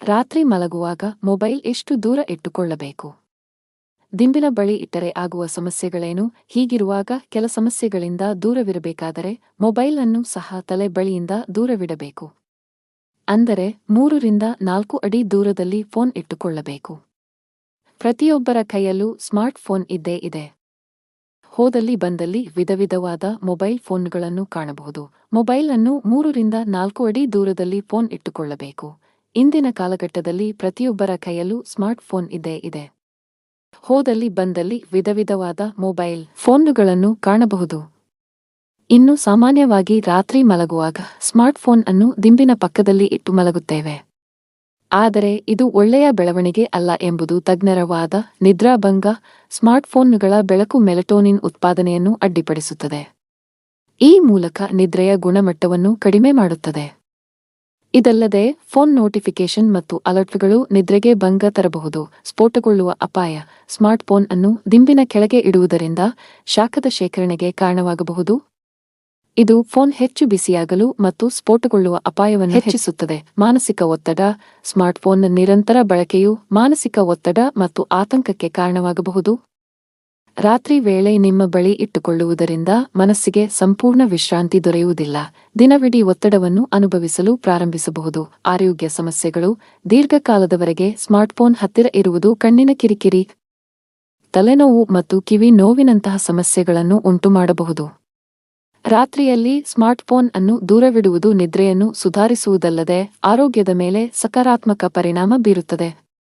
ರಾತ್ರಿ ಮಲಗುವಾಗ ಮೊಬೈಲ್ ಎಷ್ಟು ದೂರ ಇಟ್ಟುಕೊಳ್ಳಬೇಕು? ದಿಂಬಿನ ಬಳಿ ಇಟ್ಟರೆ ಆಗುವ ಸಮಸ್ಯೆಗಳೇನು? ಹೀಗಿರುವಾಗ ಕೆಲ ಸಮಸ್ಯೆಗಳಿಂದ ದೂರವಿರಬೇಕಾದರೆ ಮೊಬೈಲ್ ಅನ್ನು ಸಹ ತಲೆ ಬಳಿಯಿಂದ ದೂರವಿಡಬೇಕು. ಅಂದರೆ 3 ರಿಂದ 4 ಅಡಿ ದೂರದಲ್ಲಿ ಫೋನ್ ಇಟ್ಟುಕೊಳ್ಳಬೇಕು. ಪ್ರತಿಯೊಬ್ಬರ ಕೈಯಲ್ಲೂ ಸ್ಮಾರ್ಟ್ ಫೋನ್ ಇದ್ದೇ ಇದೆ. ಹೋದಲ್ಲಿ ಬಂದಲ್ಲಿ ವಿಧವಿಧವಾದ ಮೊಬೈಲ್ ಫೋನ್ಗಳನ್ನು ಕಾಣಬಹುದು. ಮೊಬೈಲ್ ಅನ್ನು 3 ರಿಂದ 4 ಅಡಿ ದೂರದಲ್ಲಿ ಫೋನ್ ಇಟ್ಟುಕೊಳ್ಳಬೇಕು. ಇಂದಿನ ಕಾಲಘಟ್ಟದಲ್ಲಿ ಪ್ರತಿಯೊಬ್ಬರ ಕೈಯಲ್ಲೂ ಸ್ಮಾರ್ಟ್ ಫೋನ್ ಇದ್ದೇ ಇದೆ. ಹೋದಲ್ಲಿ ಬಂದಲ್ಲಿ ವಿಧವಿಧವಾದ ಮೊಬೈಲ್ ಫೋನ್ಗಳನ್ನು ಕಾಣಬಹುದು. ಇನ್ನು ಸಾಮಾನ್ಯವಾಗಿ ರಾತ್ರಿ ಮಲಗುವಾಗ ಸ್ಮಾರ್ಟ್ ಫೋನ್ ಅನ್ನು ದಿಂಬಿನ ಪಕ್ಕದಲ್ಲಿ ಇಟ್ಟು ಮಲಗುತ್ತೇವೆ. ಆದರೆ ಇದು ಒಳ್ಳೆಯ ಬೆಳವಣಿಗೆ ಅಲ್ಲ ಎಂಬುದು ತಜ್ಞರ ವಾದ. ನಿದ್ರಾಭಂಗ. ಸ್ಮಾರ್ಟ್ಫೋನ್ಗಳ ಬೆಳಕು ಮೆಲಟೋನಿನ್ ಉತ್ಪಾದನೆಯನ್ನು ಅಡ್ಡಿಪಡಿಸುತ್ತದೆ. ಈ ಮೂಲಕ ನಿದ್ರೆಯ ಗುಣಮಟ್ಟವನ್ನು ಕಡಿಮೆ ಮಾಡುತ್ತದೆ. ಇದಲ್ಲದೆ ಫೋನ್ ನೋಟಿಫಿಕೇಶನ್ ಮತ್ತು ಅಲರ್ಟ್ಗಳು ನಿದ್ರೆಗೆ ಭಂಗ ತರಬಹುದು. ಸ್ಫೋಟಗೊಳ್ಳುವ ಅಪಾಯ. ಸ್ಮಾರ್ಟ್ಫೋನ್ ಅನ್ನು ದಿಂಬಿನ ಕೆಳಗೆ ಇಡುವುದರಿಂದ ಶಾಖದ ಶೇಖರಣೆಗೆ ಕಾರಣವಾಗಬಹುದು. ಇದು ಫೋನ್ ಹೆಚ್ಚು ಬಿಸಿಯಾಗಲು ಮತ್ತು ಸ್ಫೋಟಗೊಳ್ಳುವ ಅಪಾಯವನ್ನು ಹೆಚ್ಚಿಸುತ್ತದೆ. ಮಾನಸಿಕ ಒತ್ತಡ. ಸ್ಮಾರ್ಟ್ಫೋನ್ನ ನಿರಂತರ ಬಳಕೆಯು ಮಾನಸಿಕ ಒತ್ತಡ ಮತ್ತು ಆತಂಕಕ್ಕೆ ಕಾರಣವಾಗಬಹುದು. ರಾತ್ರಿ ವೇಳೆ ನಿಮ್ಮ ಬಳಿ ಇಟ್ಟುಕೊಳ್ಳುವುದರಿಂದ ಮನಸ್ಸಿಗೆ ಸಂಪೂರ್ಣ ವಿಶ್ರಾಂತಿ ದೊರೆಯುವುದಿಲ್ಲ. ದಿನವಿಡೀ ಒತ್ತಡವನ್ನು ಅನುಭವಿಸಲು ಪ್ರಾರಂಭಿಸಬಹುದು. ಆರೋಗ್ಯ ಸಮಸ್ಯೆಗಳು. ದೀರ್ಘಕಾಲದವರೆಗೆ ಸ್ಮಾರ್ಟ್ಫೋನ್ ಹತ್ತಿರ ಇರುವುದು ಕಣ್ಣಿನ ಕಿರಿಕಿರಿ, ತಲೆನೋವು ಮತ್ತು ಕಿವಿ ನೋವಿನಂತಹ ಸಮಸ್ಯೆಗಳನ್ನು ಉಂಟುಮಾಡಬಹುದು. ರಾತ್ರಿಯಲ್ಲಿ ಸ್ಮಾರ್ಟ್ಫೋನ್ ಅನ್ನು ದೂರವಿಡುವುದು ನಿದ್ರೆಯನ್ನು ಸುಧಾರಿಸುವುದಲ್ಲದೆ ಆರೋಗ್ಯದ ಮೇಲೆ ಸಕಾರಾತ್ಮಕ ಪರಿಣಾಮ ಬೀರುತ್ತದೆ.